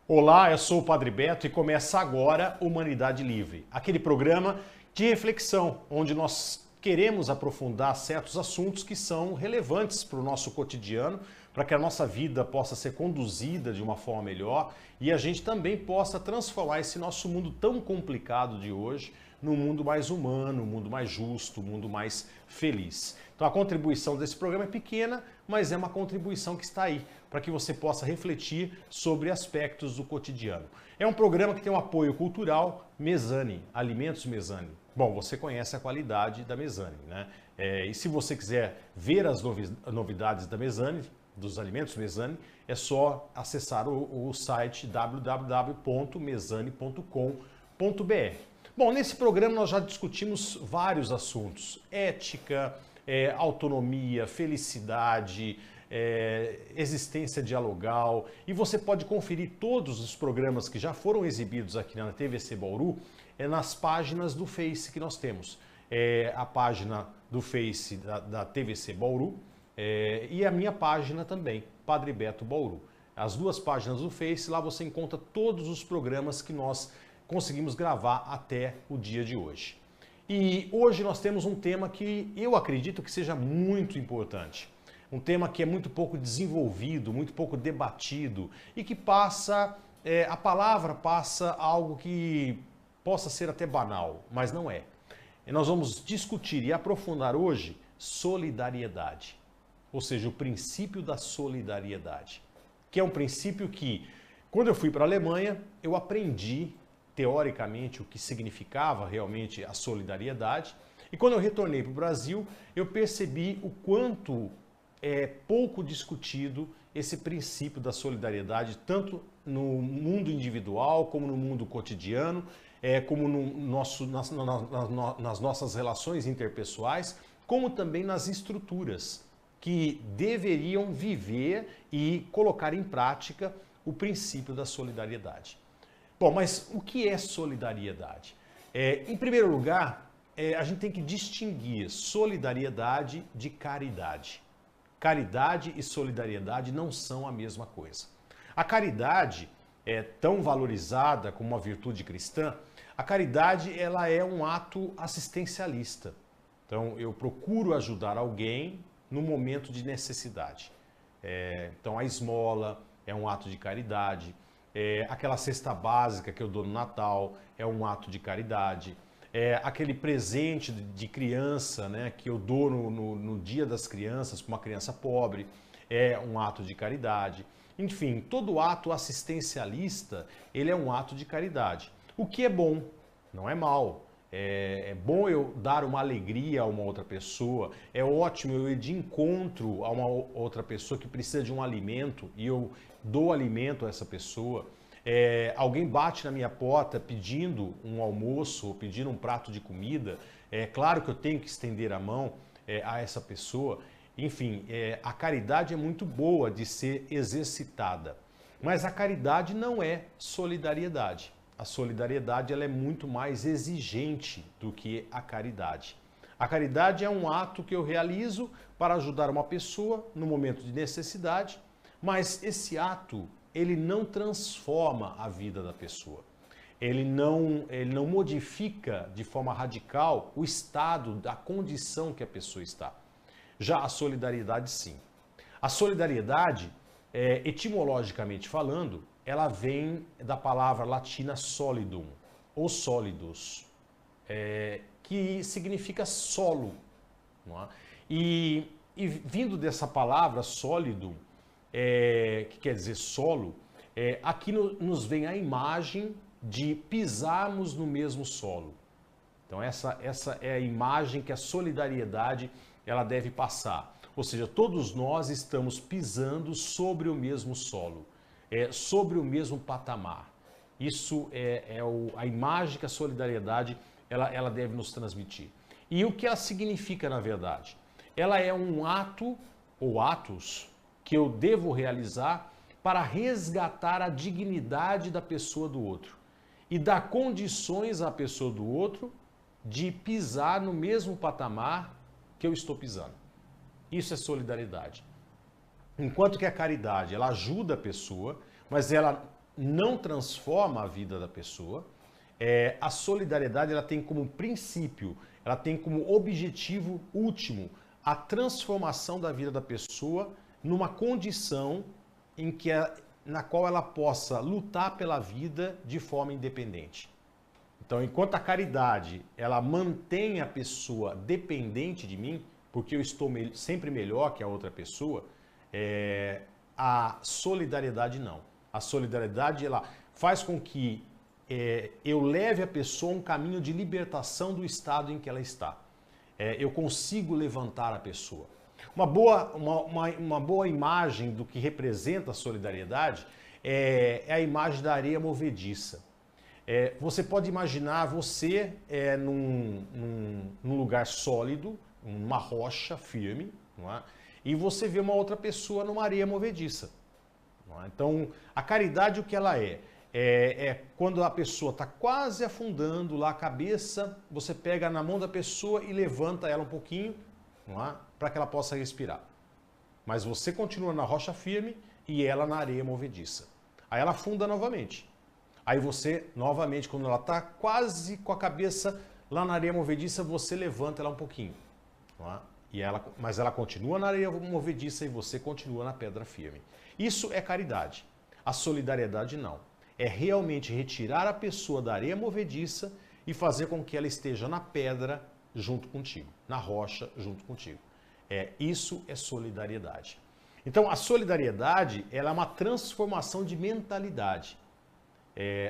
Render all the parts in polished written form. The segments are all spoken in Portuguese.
Olá, eu sou o Padre Beto e começa agora Humanidade Livre, aquele programa de reflexão onde nós queremos aprofundar certos assuntos que são relevantes para o nosso cotidiano, para que a nossa vida possa ser conduzida de uma forma melhor e a gente também possa transformar esse nosso mundo tão complicado de hoje num mundo mais humano, um mundo mais justo, um mundo mais feliz. Então a contribuição desse programa é pequena, mas é uma contribuição que está aí, para que você possa refletir sobre aspectos do cotidiano. É um programa que tem um apoio cultural Mesani, Alimentos Mesani. Bom, você conhece a qualidade da Mesani, né? E se você quiser ver as novidades da Mesani, dos Alimentos Mesani, é só acessar o site www.mesani.com.br. Bom, nesse programa nós já discutimos vários assuntos: ética, autonomia, felicidade, existência dialogal, e você pode conferir todos os programas que já foram exibidos aqui na TVC Bauru nas páginas do Face que nós temos. A página do Face da TVC Bauru e a minha página também, Padre Beto Bauru. As duas páginas do Face, lá você encontra todos os programas que nós conseguimos gravar até o dia de hoje. E hoje nós temos um tema que eu acredito que seja muito importante. Um tema que é muito pouco desenvolvido, muito pouco debatido e que passa, a palavra passa algo que possa ser até banal, mas não é. E nós vamos discutir e aprofundar hoje solidariedade, ou seja, o princípio da solidariedade, que é um princípio que, quando eu fui para a Alemanha, eu aprendi teoricamente o que significava realmente a solidariedade, e quando eu retornei para o Brasil, eu percebi o quanto é pouco discutido esse princípio da solidariedade, tanto no mundo individual, como no mundo cotidiano, como nas nossas relações interpessoais, como também nas estruturas que deveriam viver e colocar em prática o princípio da solidariedade. Bom, mas o que é solidariedade? Em primeiro lugar, a gente tem que distinguir solidariedade de caridade. Caridade e solidariedade não são a mesma coisa. A caridade é tão valorizada como uma virtude cristã. A caridade, ela é um ato assistencialista. Então, eu procuro ajudar alguém no momento de necessidade. Então, a esmola é um ato de caridade. Aquela cesta básica que eu dou no Natal é um ato de caridade. Aquele presente de criança, né, que eu dou no Dia das Crianças para uma criança pobre é um ato de caridade. Enfim, todo ato assistencialista, ele é um ato de caridade. O que é bom, não é mal. É bom eu dar uma alegria a uma outra pessoa, é ótimo eu ir de encontro a uma outra pessoa que precisa de um alimento e eu dou alimento a essa pessoa. Alguém bate na minha porta pedindo um almoço ou pedindo um prato de comida, é claro que eu tenho que estender a mão a essa pessoa. Enfim, a caridade é muito boa de ser exercitada, mas a caridade não é solidariedade. A solidariedade ela é muito mais exigente do que a caridade. A caridade é um ato que eu realizo para ajudar uma pessoa no momento de necessidade, mas esse ato ele não transforma a vida da pessoa. Ele não modifica de forma radical o estado da condição que a pessoa está. Já a solidariedade, sim. A solidariedade, etimologicamente falando, ela vem da palavra latina solidum, ou solidus, que significa solo. Não é? E vindo dessa palavra sólido, que quer dizer solo, aqui nos vem a imagem de pisarmos no mesmo solo. Então essa é a imagem que a solidariedade ela deve passar. Ou seja, todos nós estamos pisando sobre o mesmo solo. Sobre o mesmo patamar. Isso é a imagem que a solidariedade ela deve nos transmitir. E o que ela significa, na verdade? Ela é um ato, ou atos, que eu devo realizar para resgatar a dignidade da pessoa do outro e dar condições à pessoa do outro de pisar no mesmo patamar que eu estou pisando. Isso é solidariedade. Enquanto que a caridade, ela ajuda a pessoa, mas ela não transforma a vida da pessoa. A solidariedade ela tem como princípio, ela tem como objetivo último a transformação da vida da pessoa numa condição na qual ela possa lutar pela vida de forma independente. Então, enquanto a caridade ela mantém a pessoa dependente de mim, porque eu estou sempre melhor que a outra pessoa, a solidariedade não. A solidariedade ela faz com que eu leve a pessoa a um caminho de libertação do estado em que ela está. Eu consigo levantar a pessoa. Uma boa imagem do que representa a solidariedade é a imagem da areia movediça. Você pode imaginar você num lugar sólido, numa rocha firme, não é? E você vê uma outra pessoa numa areia movediça. Não é? Então, a caridade o que ela é? Quando a pessoa está quase afundando lá a cabeça, você pega na mão da pessoa e levanta ela um pouquinho, não é? Para que ela possa respirar. Mas você continua na rocha firme e ela na areia movediça. Aí ela afunda novamente. Aí você, novamente, quando ela está quase com a cabeça lá na areia movediça, você levanta ela um pouquinho. Não é? Mas ela continua na areia movediça e você continua na pedra firme. Isso é caridade. A solidariedade não. É realmente retirar a pessoa da areia movediça e fazer com que ela esteja na pedra junto contigo, na rocha junto contigo. Isso é solidariedade. Então, a solidariedade ela é uma transformação de mentalidade.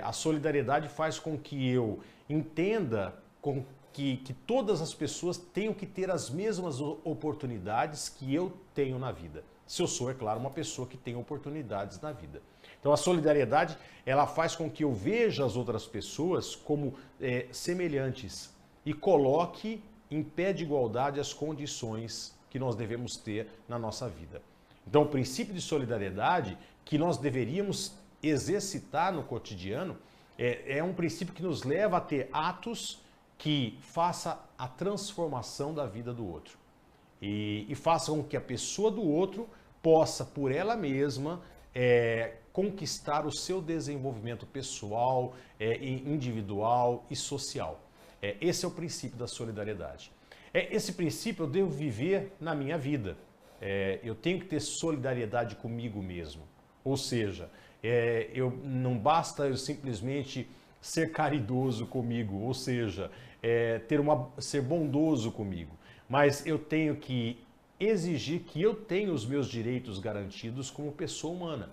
A solidariedade faz com que eu entenda que todas as pessoas tenham que ter as mesmas oportunidades que eu tenho na vida. Se eu sou, é claro, uma pessoa que tem oportunidades na vida. Então a solidariedade ela faz com que eu veja as outras pessoas como semelhantes e coloque em pé de igualdade as condições que nós devemos ter na nossa vida. Então o princípio de solidariedade que nós deveríamos exercitar no cotidiano é um princípio que nos leva a ter atos que faça a transformação da vida do outro e faça com que a pessoa do outro possa, por ela mesma, conquistar o seu desenvolvimento pessoal, individual e social. Esse é o princípio da solidariedade. Esse princípio eu devo viver na minha vida. Eu tenho que ter solidariedade comigo mesmo. Ou seja, não basta eu simplesmente ser caridoso comigo, ou seja, ser bondoso comigo, mas eu tenho que exigir que eu tenha os meus direitos garantidos como pessoa humana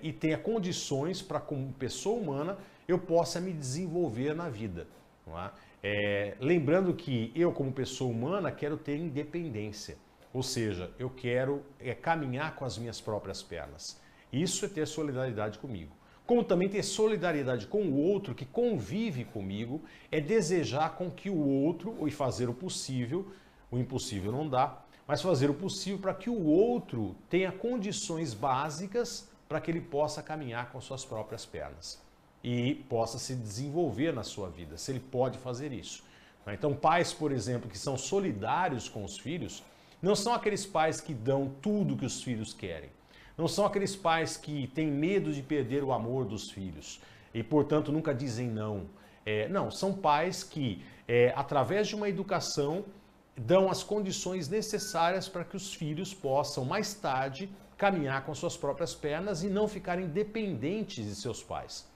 e tenha condições para, como pessoa humana, eu possa me desenvolver na vida. Não é? Lembrando que eu, como pessoa humana, quero ter independência, ou seja, eu quero caminhar com as minhas próprias pernas. Isso é ter solidariedade comigo. Como também ter solidariedade com o outro que convive comigo, é desejar com que o outro, e fazer o possível, o impossível não dá, mas fazer o possível para que o outro tenha condições básicas para que ele possa caminhar com suas próprias pernas e possa se desenvolver na sua vida, se ele pode fazer isso. Então, pais, por exemplo, que são solidários com os filhos, não são aqueles pais que dão tudo que os filhos querem. Não são aqueles pais que têm medo de perder o amor dos filhos e, portanto, nunca dizem não. Não, são pais que, através de uma educação, dão as condições necessárias para que os filhos possam, mais tarde, caminhar com suas próprias pernas e não ficarem dependentes de seus pais.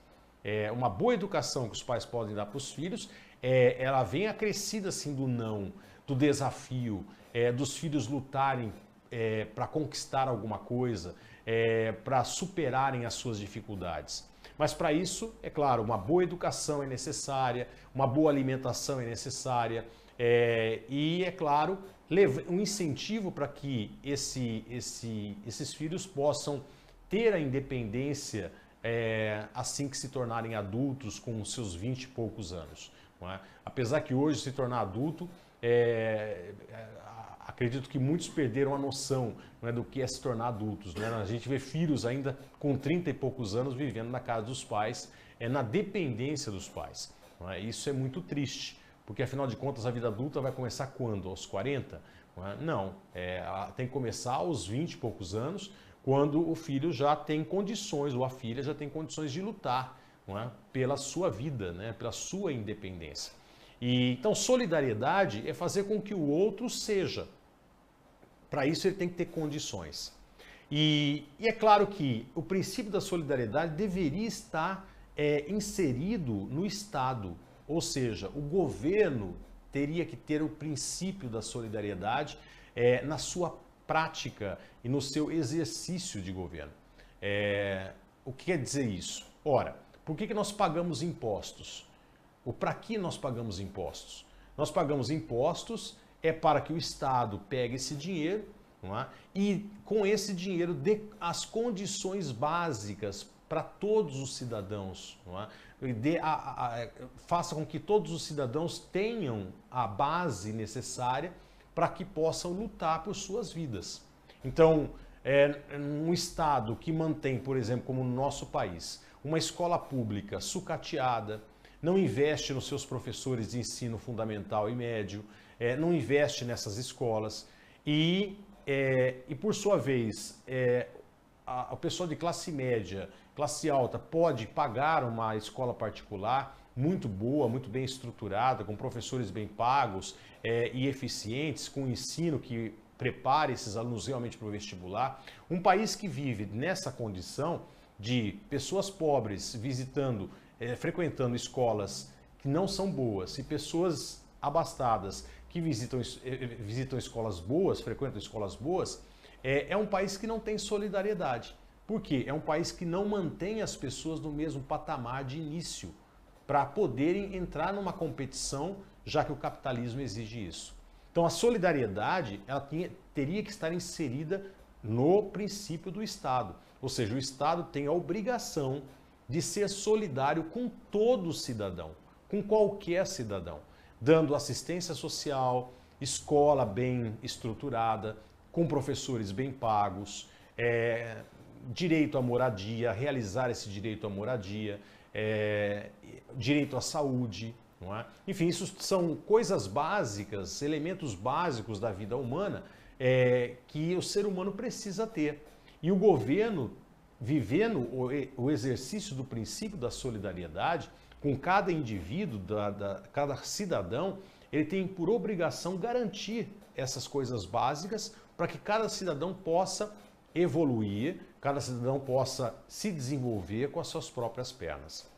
Uma boa educação que os pais podem dar para os filhos, ela vem acrescida assim do não, do desafio, dos filhos lutarem para conquistar alguma coisa, para superarem as suas dificuldades. Mas para isso, é claro, uma boa educação é necessária, uma boa alimentação é necessária e, é claro, um incentivo para que esses filhos possam ter a independência assim que se tornarem adultos com seus 20 e poucos anos. Não é? Apesar que hoje se tornar adulto acredito que muitos perderam a noção, não é, do que é se tornar adultos. Né? A gente vê filhos ainda com 30 e poucos anos vivendo na casa dos pais, na dependência dos pais. Não é? Isso é muito triste, porque afinal de contas a vida adulta vai começar quando? Aos 40? Não, tem que começar aos 20 e poucos anos, quando o filho já tem condições, ou a filha já tem condições de lutar, não é? Pela sua vida, né? Pela sua independência. E, então, solidariedade é fazer com que o outro seja. Para isso, ele tem que ter condições. E é claro que o princípio da solidariedade deveria estar inserido no Estado, ou seja, o governo teria que ter o princípio da solidariedade na sua prática e no seu exercício de governo. O que quer dizer isso? Ora, por que nós pagamos impostos? Ou para que nós pagamos impostos? Nós pagamos impostos para que o Estado pegue esse dinheiro, não é? E com esse dinheiro dê as condições básicas para todos os cidadãos, não é? Faça com que todos os cidadãos tenham a base necessária para que possam lutar por suas vidas. Então, um Estado que mantém, por exemplo, como no nosso país, uma escola pública sucateada, não investe nos seus professores de ensino fundamental e médio, não investe nessas escolas e por sua vez, o pessoal de classe média, classe alta, pode pagar uma escola particular muito boa, muito bem estruturada, com professores bem pagos e eficientes, com ensino que prepare esses alunos realmente para o vestibular. Um país que vive nessa condição de pessoas pobres frequentando escolas que não são boas e pessoas abastadas que visitam escolas boas, frequentam escolas boas, é um país que não tem solidariedade. Por quê? É um país que não mantém as pessoas no mesmo patamar de início para poderem entrar numa competição, já que o capitalismo exige isso. Então a solidariedade teria que estar inserida no princípio do Estado. Ou seja, o Estado tem a obrigação de ser solidário com todo cidadão, com qualquer cidadão, dando assistência social, escola bem estruturada, com professores bem pagos, direito à moradia, realizar esse direito à moradia, direito à saúde, não é? Enfim, isso são coisas básicas, elementos básicos da vida humana que o ser humano precisa ter. E o governo, vivendo o exercício do princípio da solidariedade, com cada indivíduo, cada cidadão, ele tem por obrigação garantir essas coisas básicas para que cada cidadão possa evoluir, cada cidadão possa se desenvolver com as suas próprias pernas.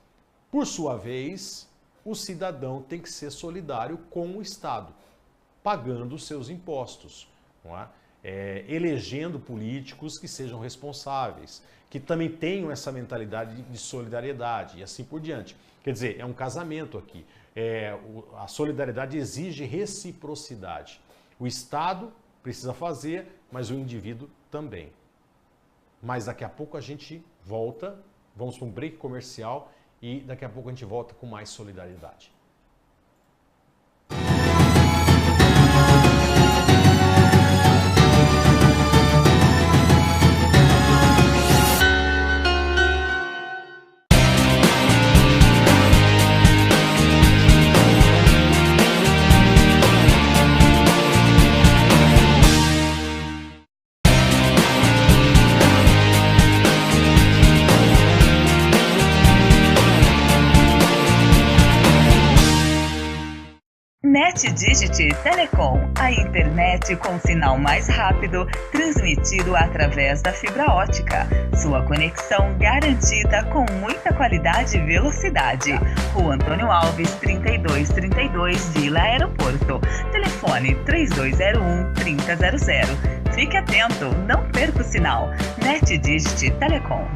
Por sua vez, o cidadão tem que ser solidário com o Estado, pagando os seus impostos, não é? Elegendo políticos que sejam responsáveis, que também tenham essa mentalidade de solidariedade e assim por diante. Quer dizer, é um casamento aqui. A solidariedade exige reciprocidade. O Estado precisa fazer, mas o indivíduo também. Mas daqui a pouco a gente volta, vamos para um break comercial e daqui a pouco a gente volta com mais solidariedade. NetDigit Telecom, a internet com sinal mais rápido, transmitido através da fibra ótica. Sua conexão garantida com muita qualidade e velocidade. Rua Antônio Alves, 3232, Vila Aeroporto. Telefone 3201-3000. Fique atento, não perca o sinal. NetDigit Telecom.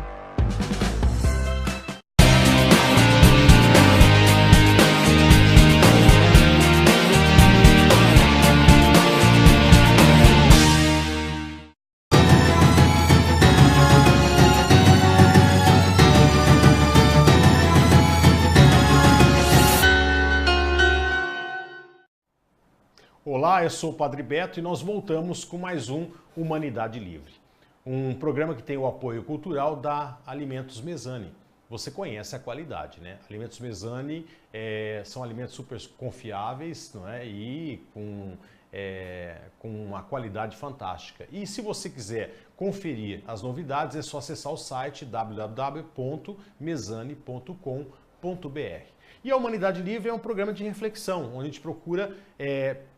Olá, eu sou o Padre Beto e nós voltamos com mais um Humanidade Livre. Um programa que tem o apoio cultural da Alimentos Mesani. você conhece a qualidade, né? Alimentos Mesani são alimentos super confiáveis, não é? E com uma qualidade fantástica. E se você quiser conferir as novidades, é só acessar o site www.mesani.com.br. E a Humanidade Livre é um programa de reflexão, onde a gente procura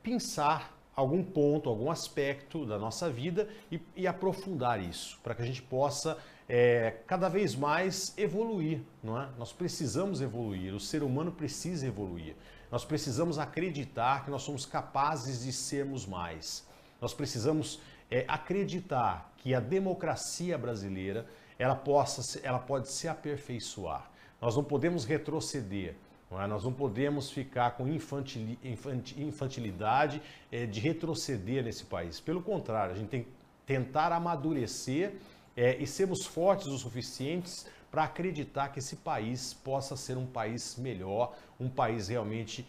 pensar algum ponto, algum aspecto da nossa vida e aprofundar isso, para que a gente possa cada vez mais evoluir, não é? Nós precisamos evoluir, o ser humano precisa evoluir. Nós precisamos acreditar que nós somos capazes de sermos mais. Nós precisamos acreditar que a democracia brasileira ela pode se aperfeiçoar. Nós não podemos retroceder. Nós não podemos ficar com infantilidade de retroceder nesse país. Pelo contrário, a gente tem que tentar amadurecer e sermos fortes o suficientes para acreditar que esse país possa ser um país melhor, um país realmente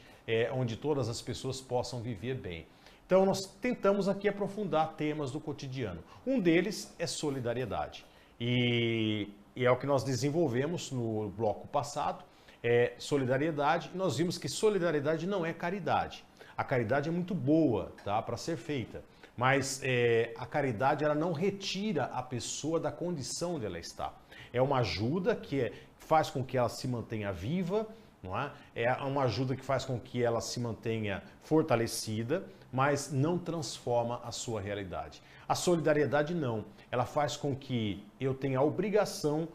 onde todas as pessoas possam viver bem. Então nós tentamos aqui aprofundar temas do cotidiano. Um deles é solidariedade. E é o que nós desenvolvemos no bloco passado. Solidariedade, nós vimos que solidariedade não é caridade. A caridade é muito boa, tá, para ser feita, mas a caridade ela não retira a pessoa da condição onde ela está. É uma ajuda que faz com que ela se mantenha viva, não é? É uma ajuda que faz com que ela se mantenha fortalecida, mas não transforma a sua realidade. A solidariedade não, ela faz com que eu tenha a obrigação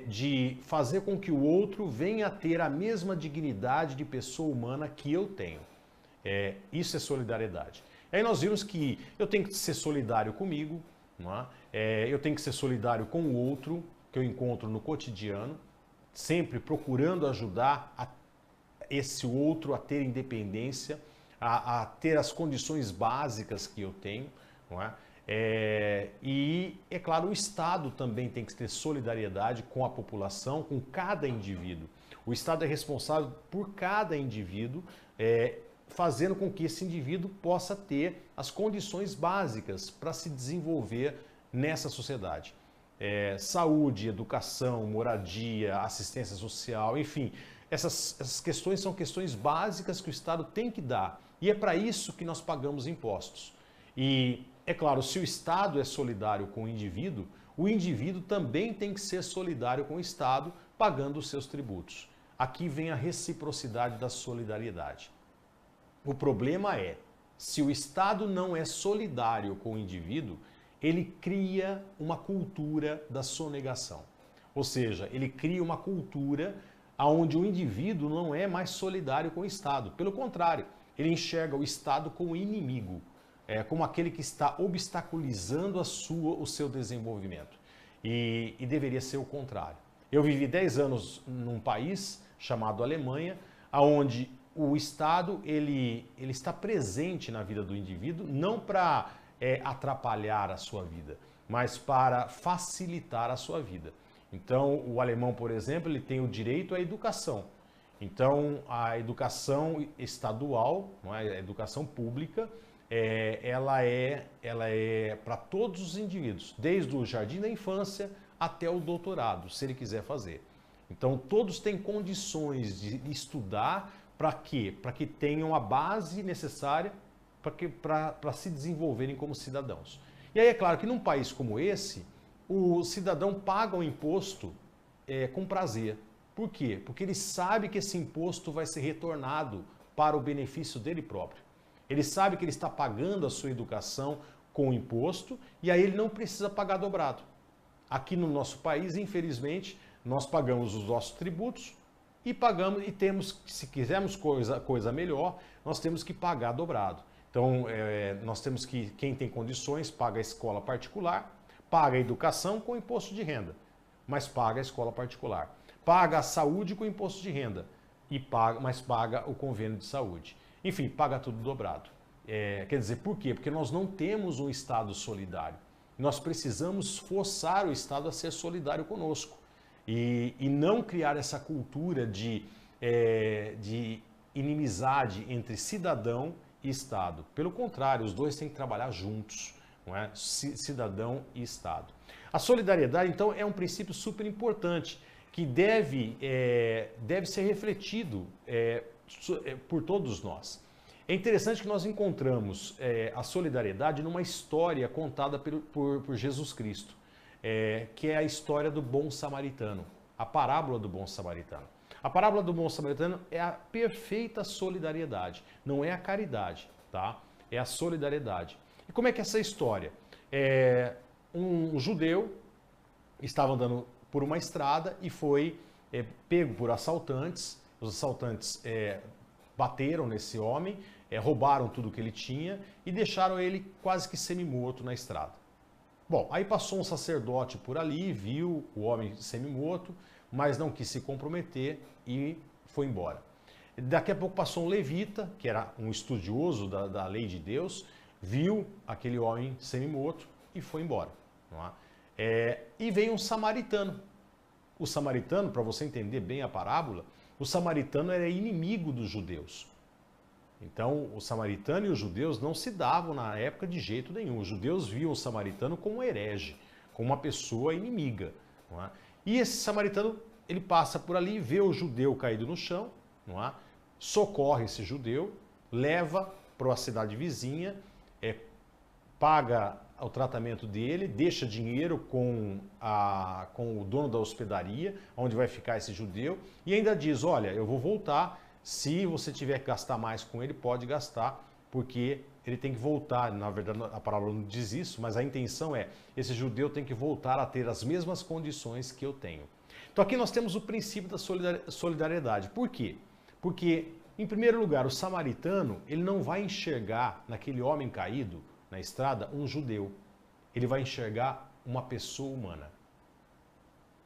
de fazer com que o outro venha a ter a mesma dignidade de pessoa humana que eu tenho. Isso é solidariedade. Aí nós vimos que eu tenho que ser solidário comigo, não é? Eu tenho que ser solidário com o outro, que eu encontro no cotidiano, sempre procurando ajudar esse outro a ter independência, a ter as condições básicas que eu tenho, não é? E, é claro, o Estado também tem que ter solidariedade com a população, com cada indivíduo. O Estado é responsável por cada indivíduo, fazendo com que esse indivíduo possa ter as condições básicas para se desenvolver nessa sociedade. Saúde, educação, moradia, assistência social, enfim, essas questões são questões básicas que o Estado tem que dar. E é para isso que nós pagamos impostos. E é claro, se o Estado é solidário com o indivíduo também tem que ser solidário com o Estado, pagando os seus tributos. Aqui vem a reciprocidade da solidariedade. O problema é, se o Estado não é solidário com o indivíduo, ele cria uma cultura da sonegação. Ou seja, ele cria uma cultura onde o indivíduo não é mais solidário com o Estado. Pelo contrário, ele enxerga o Estado como inimigo. Como aquele que está obstaculizando o seu desenvolvimento. E deveria ser o contrário. Eu vivi 10 anos num país chamado Alemanha, onde o Estado ele está presente na vida do indivíduo, não para atrapalhar a sua vida, mas para facilitar a sua vida. Então, o alemão, por exemplo, ele tem o direito à educação. Então, a educação estadual, não é? A educação pública, ela é para todos os indivíduos, desde o jardim da infância até o doutorado, se ele quiser fazer. Então, todos têm condições de estudar para quê? Para que tenham a base necessária para se desenvolverem como cidadãos. E aí é claro que num país como esse, o cidadão paga o imposto com prazer. Por quê? Porque ele sabe que esse imposto vai ser retornado para o benefício dele próprio. Ele sabe que ele está pagando a sua educação com o imposto e aí ele não precisa pagar dobrado. Aqui no nosso país, infelizmente, nós pagamos os nossos tributos e temos, se quisermos coisa melhor, nós temos que pagar dobrado. Então, nós temos que, quem tem condições, paga a escola particular, paga a educação com imposto de renda, mas paga a escola particular. Paga a saúde com imposto de renda, mas paga o convênio de saúde. Enfim, paga tudo dobrado. Quer dizer, por quê? Porque nós não temos um Estado solidário. Nós precisamos forçar o Estado a ser solidário conosco e não criar essa cultura de inimizade entre cidadão e Estado. Pelo contrário, os dois têm que trabalhar juntos, não é? Cidadão e Estado. A solidariedade, então, é um princípio super importante. que deve ser refletido por todos nós. É interessante que nós encontramos a solidariedade numa história contada por Jesus Cristo, que é a história do bom samaritano, a parábola do bom samaritano. A parábola do bom samaritano é a perfeita solidariedade, não é a caridade, tá? É a solidariedade. E como é que é essa história? Um judeu estava andando por uma estrada e foi pego por assaltantes. Os assaltantes bateram nesse homem, roubaram tudo que ele tinha e deixaram ele quase que semi-morto na estrada. Bom, aí passou um sacerdote por ali, viu o homem semi-morto, mas não quis se comprometer e foi embora. Daqui a pouco passou um levita, que era um estudioso da lei de Deus, viu aquele homem semi-morto e foi embora. Não é? E veio um samaritano. O samaritano, para você entender bem a parábola, o samaritano era inimigo dos judeus. Então, o samaritano e os judeus não se davam na época de jeito nenhum. Os judeus viam o samaritano como um herege, como uma pessoa inimiga. Não é? E esse samaritano, ele passa por ali, vê o judeu caído no chão, não é? Socorre esse judeu, leva para a cidade vizinha, paga o tratamento dele, deixa dinheiro com o dono da hospedaria, onde vai ficar esse judeu, e ainda diz, olha, eu vou voltar, se você tiver que gastar mais com ele, pode gastar, porque ele tem que voltar. Na verdade, a parábola não diz isso, mas a intenção é, esse judeu tem que voltar a ter as mesmas condições que eu tenho. Então aqui nós temos o princípio da solidariedade. Por quê? Porque, em primeiro lugar, o samaritano, ele não vai enxergar naquele homem caído na estrada um judeu. Ele vai enxergar uma pessoa humana.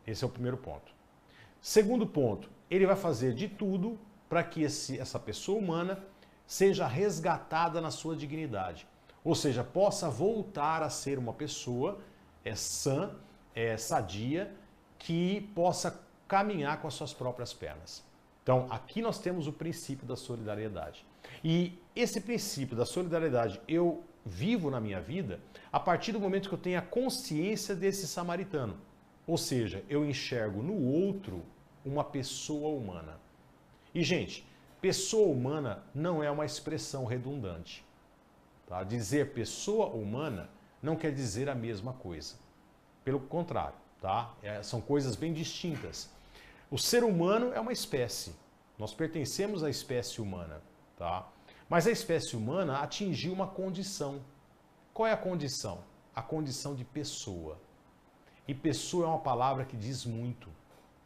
Esse é o primeiro ponto. Segundo ponto, ele vai fazer de tudo para que essa pessoa humana seja resgatada na sua dignidade. Ou seja, possa voltar a ser uma pessoa sã, sadia, que possa caminhar com as suas próprias pernas. Então, aqui nós temos o princípio da solidariedade. E esse princípio da solidariedade eu vivo na minha vida a partir do momento que eu tenho a consciência desse samaritano. Ou seja, eu enxergo no outro uma pessoa humana. E, gente, pessoa humana não é uma expressão redundante. Tá? Dizer pessoa humana não quer dizer a mesma coisa. Pelo contrário, tá? São coisas bem distintas. O ser humano é uma espécie. Nós pertencemos à espécie humana. Tá? Mas a espécie humana atingiu uma condição. Qual é a condição? A condição de pessoa. E pessoa é uma palavra que diz muito.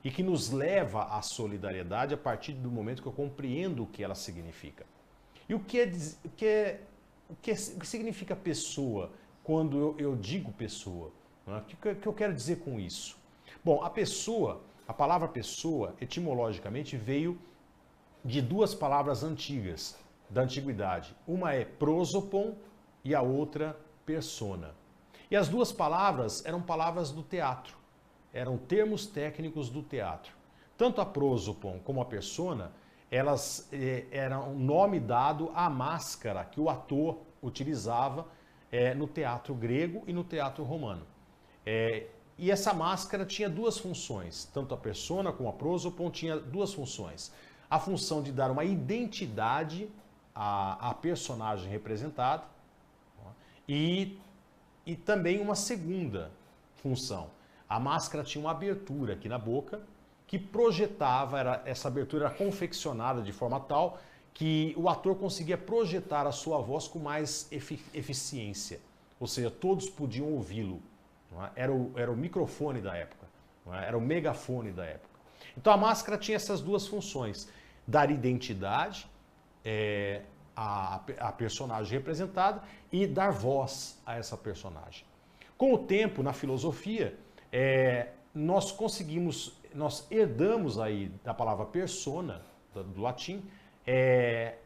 E que nos leva à solidariedade a partir do momento que eu compreendo o que ela significa. E o que significa pessoa quando eu digo pessoa? O que eu quero dizer com isso? Bom, a palavra pessoa, etimologicamente, veio de duas palavras antigas, da antiguidade. Uma é prosopon e a outra persona. E as duas palavras eram palavras do teatro. Eram termos técnicos do teatro. Tanto a prosopon como a persona, elas eram um nome dado à máscara que o ator utilizava no teatro grego e no teatro romano. E essa máscara tinha duas funções. Tanto a persona como a prosopon tinha duas funções. A função de dar uma identidade à personagem representada e também uma segunda função. A máscara tinha uma abertura aqui na boca que projetava, essa abertura era confeccionada de forma tal que o ator conseguia projetar a sua voz com mais eficiência. Ou seja, todos podiam ouvi-lo. Era o microfone da época, era o megafone da época. Então a máscara tinha essas duas funções, dar identidade à personagem representada e dar voz a essa personagem. Com o tempo, na filosofia, nós herdamos aí da palavra persona, do latim,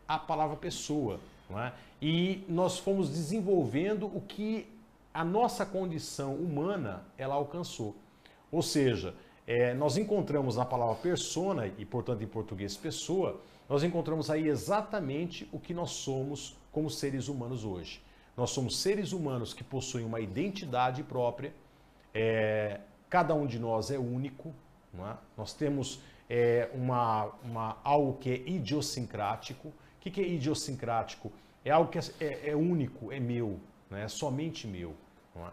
a palavra pessoa, não é? E nós fomos desenvolvendo o que a nossa condição humana ela alcançou. Ou seja, nós encontramos na palavra persona, e portanto em português pessoa, nós encontramos aí exatamente o que nós somos como seres humanos hoje. Nós somos seres humanos que possuem uma identidade própria, cada um de nós é único, não é? Nós temos algo que é idiosincrático. O que é idiosincrático? É algo que é único, é meu, né? É somente meu. Não é?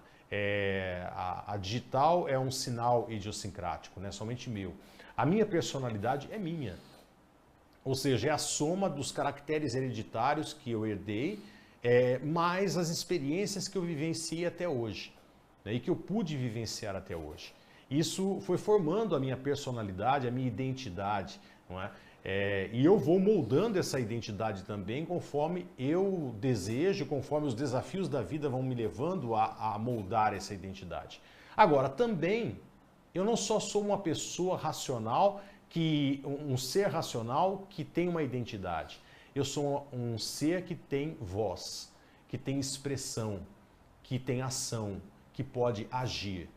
A digital é um sinal idiosincrático, né? Somente meu. A minha personalidade é minha. Ou seja, é a soma dos caracteres hereditários que eu herdei, mais as experiências que eu vivenciei até hoje, né? E que eu pude vivenciar até hoje. Isso foi formando a minha personalidade, a minha identidade, não é? E eu vou moldando essa identidade também conforme eu desejo, conforme os desafios da vida vão me levando a moldar essa identidade. Agora, também, eu não só sou uma pessoa racional, um ser racional que tem uma identidade. Eu sou um ser que tem voz, que tem expressão, que tem ação, que pode agir,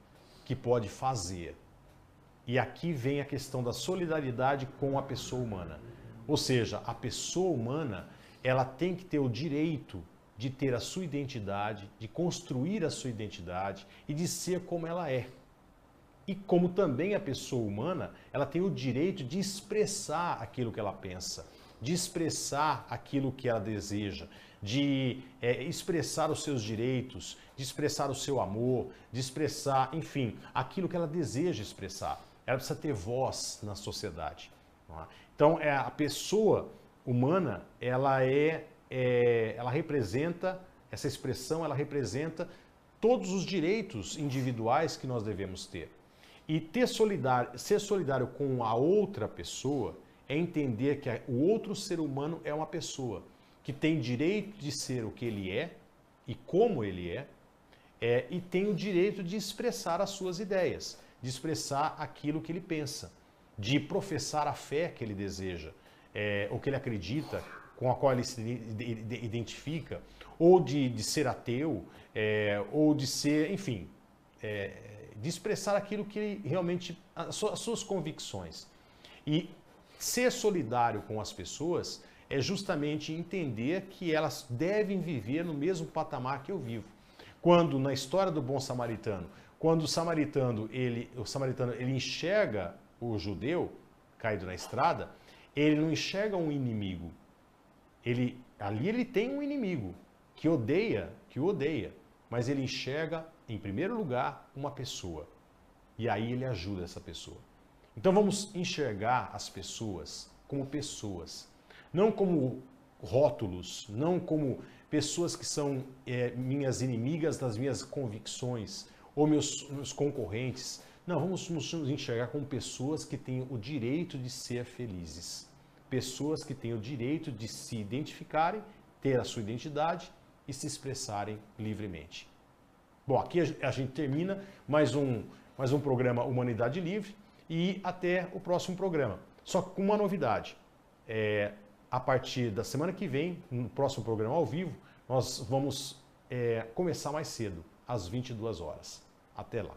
que pode fazer. E aqui vem a questão da solidariedade com a pessoa humana. Ou seja, a pessoa humana, ela tem que ter o direito de ter a sua identidade, de construir a sua identidade e de ser como ela é. E como também a pessoa humana, ela tem o direito de expressar aquilo que ela pensa, de expressar aquilo que ela deseja, de expressar os seus direitos, de expressar o seu amor, de expressar, enfim, aquilo que ela deseja expressar. Ela precisa ter voz na sociedade. Não é? Então, a pessoa humana, ela representa, essa expressão, ela representa todos os direitos individuais que nós devemos ter. E ser solidário com a outra pessoa é entender que o outro ser humano é uma pessoa que tem direito de ser o que ele é e como ele e tem o direito de expressar as suas ideias, de expressar aquilo que ele pensa, de professar a fé que ele deseja, o que ele acredita, com a qual ele se identifica, ou de ser ateu, ou de ser, enfim, de expressar aquilo que ele realmente, as suas convicções. E ser solidário com as pessoas é justamente entender que elas devem viver no mesmo patamar que eu vivo. Quando, na história do bom samaritano, quando o samaritano ele enxerga o judeu caído na estrada, ele não enxerga um inimigo. Ali ele tem um inimigo que o odeia, mas ele enxerga, em primeiro lugar, uma pessoa. E aí ele ajuda essa pessoa. Então vamos enxergar as pessoas como pessoas, não como rótulos, não como pessoas que são minhas inimigas das minhas convicções, ou meus concorrentes. Não, vamos nos enxergar como pessoas que têm o direito de ser felizes. Pessoas que têm o direito de se identificarem, ter a sua identidade e se expressarem livremente. Bom, aqui a gente termina mais um programa Humanidade Livre e até o próximo programa. Só com uma novidade. A partir da semana que vem, no próximo programa ao vivo, nós vamos começar mais cedo, às 22 horas. Até lá.